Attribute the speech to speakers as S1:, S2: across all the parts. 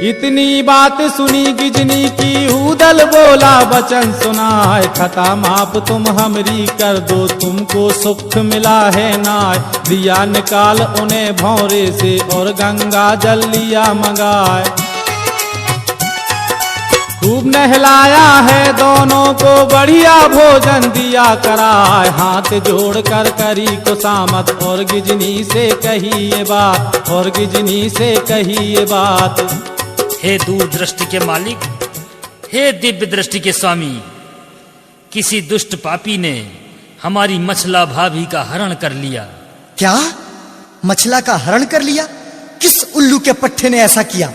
S1: इतनी बात सुनी गिजनी की उदल बोला वचन सुनाए, खता माप तुम हमरी कर दो, तुमको सुख मिला है नाय। दिया निकाल उन्हें भौरे से और गंगा जल लिया मंगाए। खूब नहलाया है दोनों को, बढ़िया भोजन दिया कराए। हाथ जोड़ कर करी खुशामद और गिजनी से कही ये बात, और गिजनी से कही ये बात।
S2: हे दूरदृष्टि के मालिक, हे दिव्य दृष्टि के स्वामी, किसी दुष्ट पापी ने हमारी मछला भाभी का हरण कर लिया।
S3: क्या? मछला का हरण कर लिया? किस उल्लू के पट्टे ने ऐसा किया?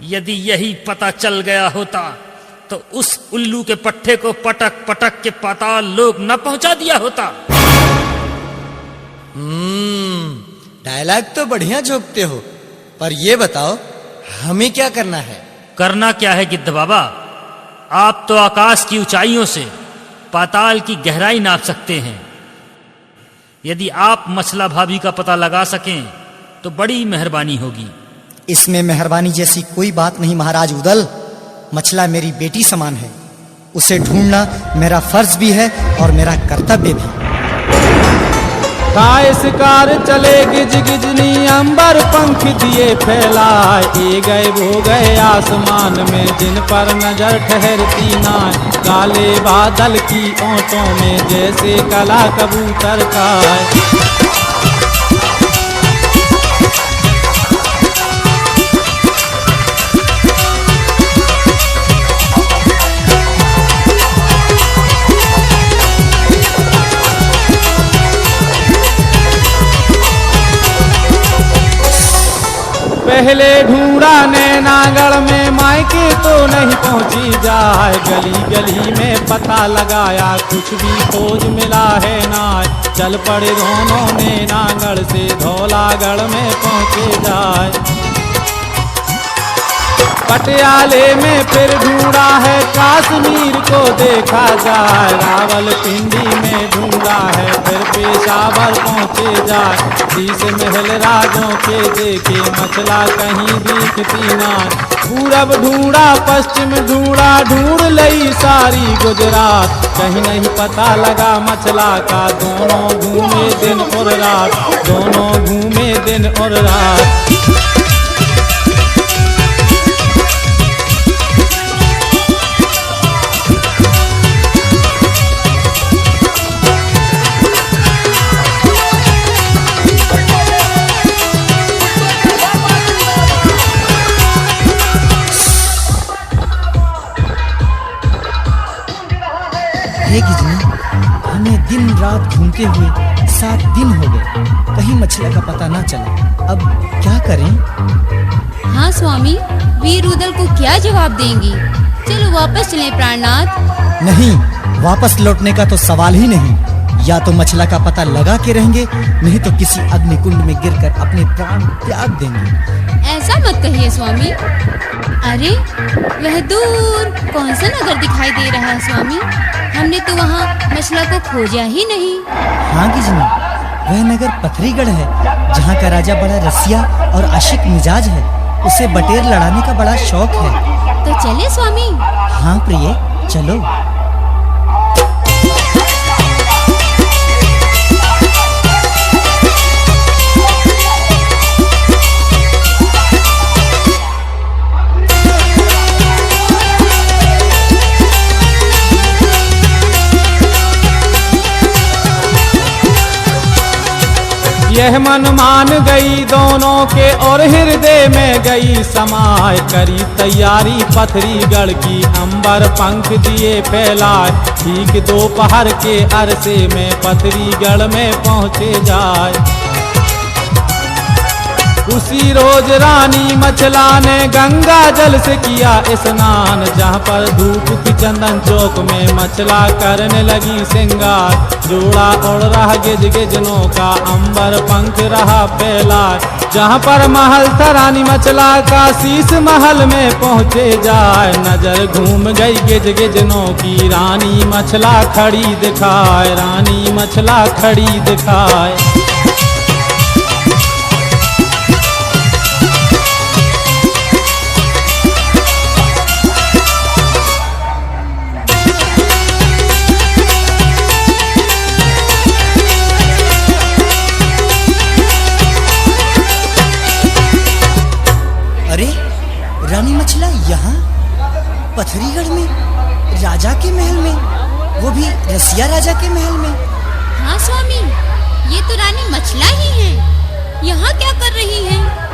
S2: यदि यही पता चल गया होता तो उस उल्लू के पट्टे को पटक पटक के पाताल लोक न पहुंचा दिया होता।
S3: डायलॉग तो बढ़िया झोंकते हो, पर ये बताओ हमें क्या करना है?
S2: करना क्या है गिद्ध बाबा, आप तो आकाश की ऊंचाइयों से पाताल की गहराई नाप सकते हैं। यदि आप मछला भाभी का पता लगा सकें तो बड़ी मेहरबानी होगी।
S3: इसमें मेहरबानी जैसी कोई बात नहीं महाराज उदल। मछला मेरी बेटी समान है, उसे ढूंढना मेरा फर्ज भी है और मेरा कर्तव्य भी।
S1: खाए शिकार चले गिज गिजनी, अंबर पंख दिए फैलाए। ये गए वो गए आसमान में, जिन पर नजर ठहरती ना। काले बादल की ओंठों में जैसे कला कबूतर का। पहले ढूंढा नैनागढ़ में, मायके तो नहीं पहुंची जाए। गली गली में पता लगाया, कुछ भी खोज मिला है ना। चल पड़े दोनों नैनागढ़ से, धौलागढ़ में पहुंचे जाए। पटियाले में फिर ढूंढा है, कश्मीर को देखा जाए। रावलपिंडी में ढूंढा है, फिर पेशावर पहुंचे जाए। 30 महल राजों के देखे, मछला कहीं दिखती ना। पूरब ढूंढा पश्चिम ढूंढा, ढूंढ लई सारी गुजरात। कहीं नहीं पता लगा मछला का, दोनों घूमे दिन और रात, दोनों घूमे दिन और रात।
S3: हमें दिन रात घूमते हुए 7 दिन हो गए, कहीं मछला का पता ना चला। अब क्या करें?
S4: हाँ स्वामी, वीर उदल को क्या जवाब देंगी? चलो वापस चलें प्राणनाथ।
S3: नहीं, वापस लौटने का तो सवाल ही नहीं। या तो मछला का पता लगा के रहेंगे, नहीं तो किसी अग्निकुंड में गिरकर अपने प्राण त्याग देंगे।
S4: ऐसा मत कहिए स्वामी। अरे वह दूर कौन सा नगर दिखाई दे रहा है स्वामी? हमने तो वहाँ मछला को खोजा ही नहीं।
S3: हाँ गिजनी, वह नगर पथरीगढ़ है, जहाँ का राजा बड़ा रसिया और आशिक मिजाज है। उसे बटेर लड़ाने का बड़ा शौक है।
S4: तो चले स्वामी?
S3: हाँ प्रिय, चलो।
S1: यह मन मान गई दोनों के, और हृदय में गई समाए। करी तैयारी पथरीगढ़ की, अंबर पंख दिए फैलाए। ठीक दोपहर के अरसे में पथरीगढ़ में पहुंचे जाए। उसी रोज रानी मछला ने गंगा जल से किया स्नान, जहाँ पर धूप की चंदन चौक में मछला करने लगी श्रृंगार। जोड़ा उड़ रहा गिज गिजनों का, अंबर पंख रहा फैला। जहाँ पर महल था रानी मछला का, शीश महल में पहुँचे जाए। नजर घूम गई गिज गिजनों की, रानी मछला खड़ी दिखाए, रानी मछला खड़ी दिखाए।
S3: यहाँ पथरीगढ़ में, राजा के महल में, वो भी रसिया राजा के महल में।
S4: हाँ स्वामी, ये तो रानी मछला ही है। यहाँ क्या कर रही है?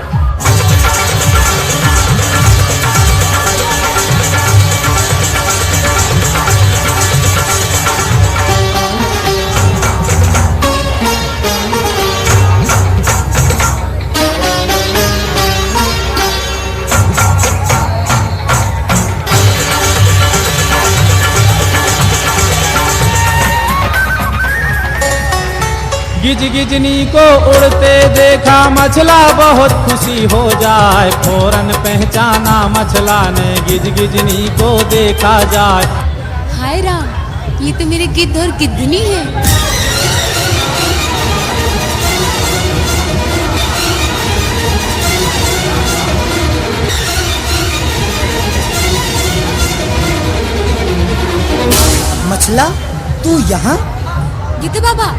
S1: गिज गिजनी को उड़ते देखा मछला बहुत खुशी हो जाए, फौरन पहचाना मछला ने गिज गिजनी को देखा जाए।
S4: हाय राम, ये तो मेरे गिद्ध और गिद्धनी है।
S3: मछला, तू यहाँ?
S4: गिद्ध बाबा,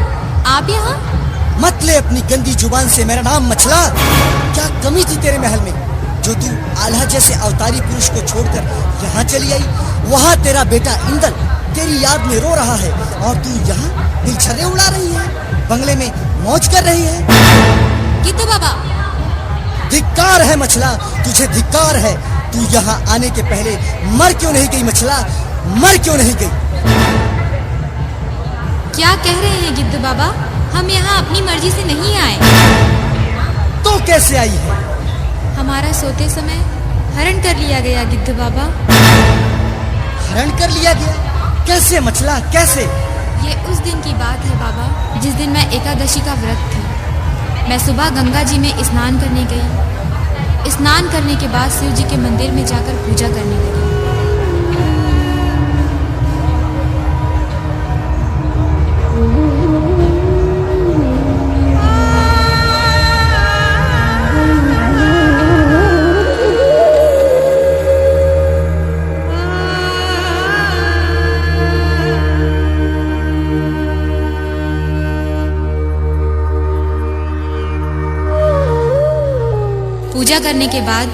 S4: आप यहाँ?
S3: मत ले अपनी गंदी जुबान से मेरा नाम मछला। क्या कमी थी तेरे महल में जो तू आल्हा जैसे अवतारी पुरुष को छोड़कर यहाँ चली आई? वहाँ तेरा बेटा इंदल तेरी याद में रो रहा है और तू यहाँ दिलछर्रे उड़ा रही है, बंगले में मौज कर रही है।
S4: गिद्ध बाबा,
S3: धिक्कार है मछला, तुझे धिक्कार है। तू यहाँ आने के पहले मर क्यों नहीं गई मछला, मर क्यों नहीं गई?
S4: क्या कह रहे हैं गिद्ध बाबा? हम यहाँ अपनी मर्जी से नहीं आए।
S3: तो कैसे आई है?
S4: हमारा सोते समय हरण कर लिया गया गिद्ध बाबा।
S3: हरण कर लिया गया? कैसे मछला, कैसे?
S4: ये उस दिन की बात है बाबा, जिस दिन मैं एकादशी का व्रत थी। मैं सुबह गंगा जी में स्नान करने गई। स्नान करने के बाद शिव जी के मंदिर में जाकर पूजा करने लगी। पूजा करने के बाद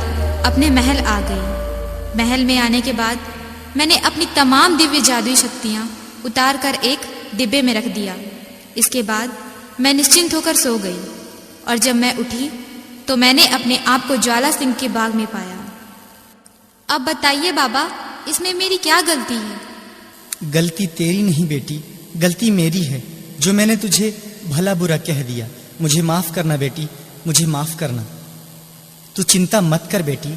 S4: अपने महल आ गई। महल में आने के बाद मैंने अपनी तमाम दिव्य जादुई शक्तियाँ उतार कर एक डिब्बे में रख दिया। इसके बाद मैं निश्चिंत होकर सो गई और जब मैं उठी तो मैंने अपने आप को ज्वाला सिंह के बाग में पाया। अब बताइए बाबा, इसमें मेरी क्या गलती है?
S3: गलती तेरी नहीं बेटी, गलती मेरी है जो मैंने तुझे भला बुरा कह दिया। मुझे माफ करना बेटी, मुझे माफ करना। तू चिंता मत कर बेटी,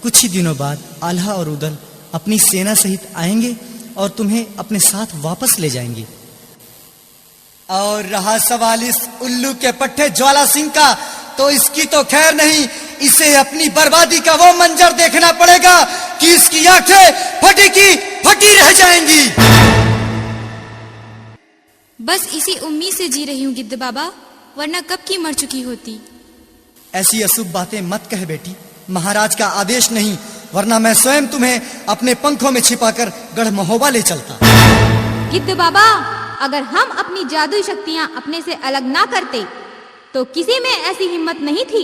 S3: कुछ ही दिनों बाद आल्हा और उदल अपनी सेना सहित आएंगे और तुम्हें अपने साथ वापस ले जाएंगे। और रहा सवाल इस उल्लू के पट्टे ज्वाला सिंह का, तो इसकी तो खैर नहीं, इसे अपनी बर्बादी का वो मंजर देखना पड़ेगा कि इसकी आंखें फटी की फटी रह जाएंगी।
S4: बस इसी उम्मीद से जी रही हूँ गिद्ध बाबा, वरना कब की मर चुकी होती।
S3: ऐसी अशुभ बातें मत कह बेटी, महाराज का आदेश नहीं, वरना मैं स्वयं तुम्हें अपने पंखों में छिपाकर गढ़ महोबा ले चलता।
S4: गिद्ध बाबा, अगर हम अपनी जादुई शक्तियाँ अपने से अलग ना करते तो किसी में ऐसी हिम्मत नहीं थी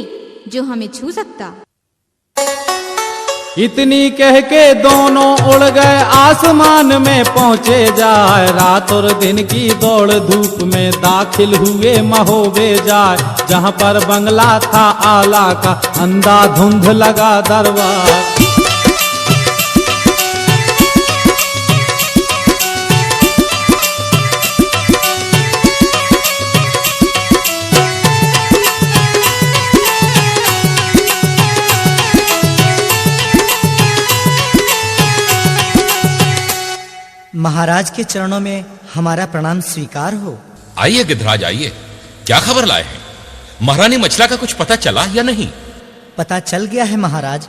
S4: जो हमें छू सकता।
S1: इतनी कह के दोनों उड़ गए, आसमान में पहुंचे जाए। रात और दिन की दौड़ धूप में दाखिल हुए महोबे जाए। जहां पर बंगला था आला का, अंधाधुंध लगा दरबार।
S3: महाराज के चरणों में हमारा प्रणाम स्वीकार हो।
S5: आइए गिद्धराज आइए, क्या खबर लाए हैं? महारानी मछला का कुछ पता चला या नहीं?
S3: पता चल गया है महाराज।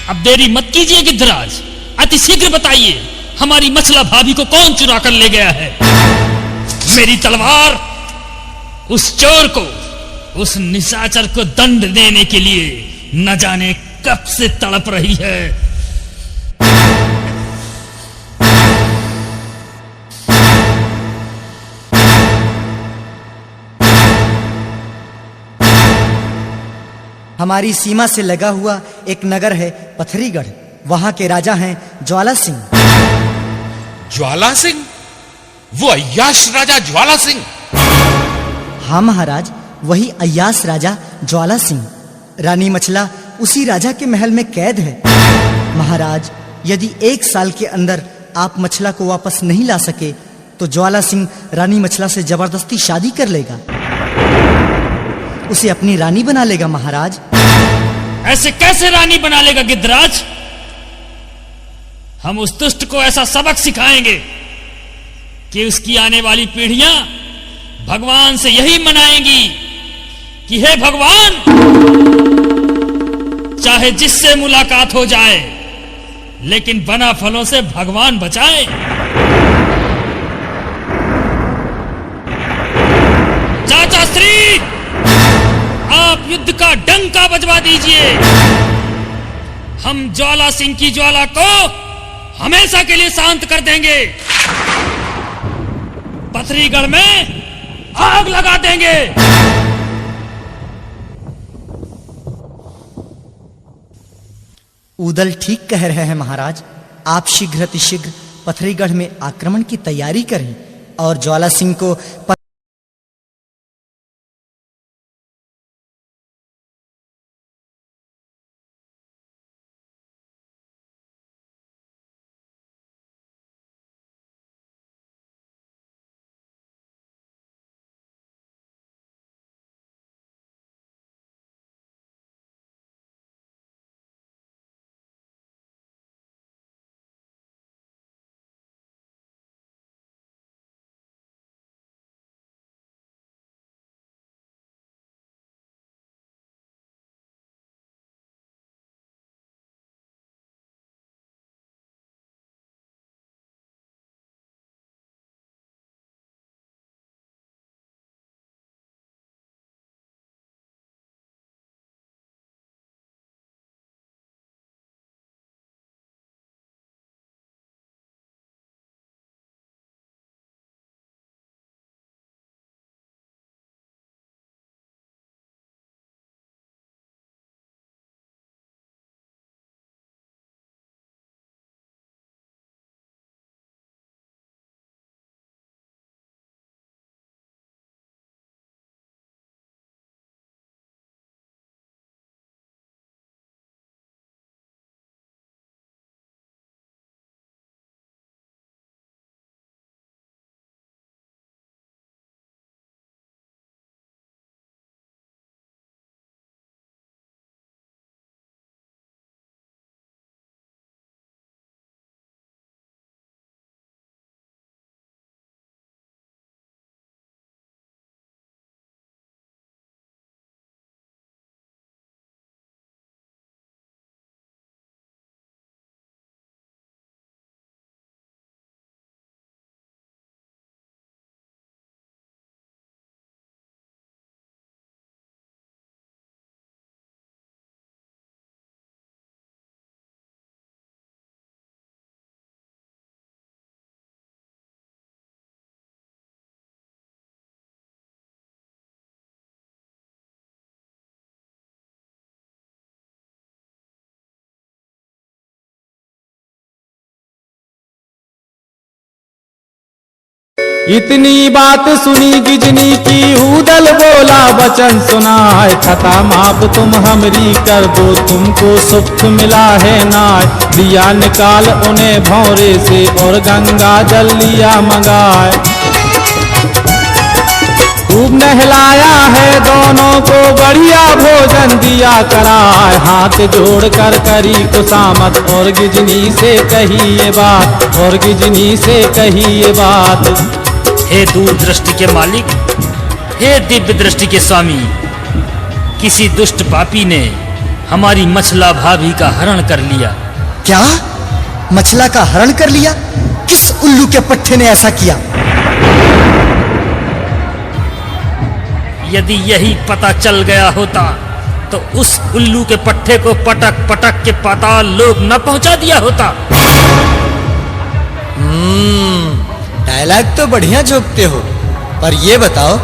S2: अब देरी मत कीजिए गिद्धराज, अति शीघ्र बताइए हमारी मछला भाभी को कौन चुरा कर ले गया है? मेरी तलवार उस चोर को, उस निशाचर को दंड देने के लिए न जाने कब से तड़प रही है।
S3: हमारी सीमा से लगा हुआ एक नगर है पथरीगढ़। वहां के राजा हैं ज्वाला सिंह।
S5: ज्वाला सिंह? वो अय्याश राजा ज्वाला सिंह?
S3: हाँ महाराज, वही अय्याश राजा ज्वाला सिंह। रानी मछला उसी राजा के महल में कैद है। महाराज, यदि 1 साल के अंदर आप मछला को वापस नहीं ला सके तो ज्वाला सिंह रानी मछला से जबरदस्ती शादी कर लेगा, उसे अपनी रानी बना लेगा। महाराज,
S2: ऐसे कैसे रानी बना लेगा गिद्धराज? हम उस दुष्ट को ऐसा सबक सिखाएंगे कि उसकी आने वाली पीढ़ियां भगवान से यही मनाएंगी कि हे भगवान, चाहे जिससे मुलाकात हो जाए लेकिन बना फलों से भगवान बचाए। चाचा श्री, आप युद्ध का डंका बजवा दीजिए। हम ज्वाला सिंह की ज्वाला को हमेशा के लिए शांत कर देंगे। पथरीगढ़ में आग लगा देंगे।
S3: ऊदल ठीक कह रहे हैं महाराज। आप शीघ्र अतिशीघ्र पथरीगढ़ में आक्रमण की तैयारी करें और ज्वाला सिंह को
S1: इतनी बात सुनी गिजनी की ऊदल बोला वचन सुनाए। खता माप तुम हमरी कर दो, तुमको सुख मिला है नाय। दिया निकाल उन्हें भौरे से और गंगा जल लिया मंगाए। खूब नहलाया है दोनों को, बढ़िया भोजन दिया कराए। हाथ जोड़ कर करी खुशामद और गिजनी से कही ये बात, और गिजनी से कही ये बात।
S2: हे दूर दृष्टि के मालिक, हे दिव्य दृष्टि के स्वामी, किसी दुष्ट पापी ने हमारी मछला भाभी का हरण कर लिया।
S3: क्या? मछला का हरण कर लिया? किस उल्लू के पट्टे ने ऐसा किया?
S2: यदि यही पता चल गया होता तो उस उल्लू के पट्टे को पटक पटक के पाताल लोक न पहुंचा दिया होता।
S3: डायलॉग तो बढ़िया जोकते हो, पर ये बताओ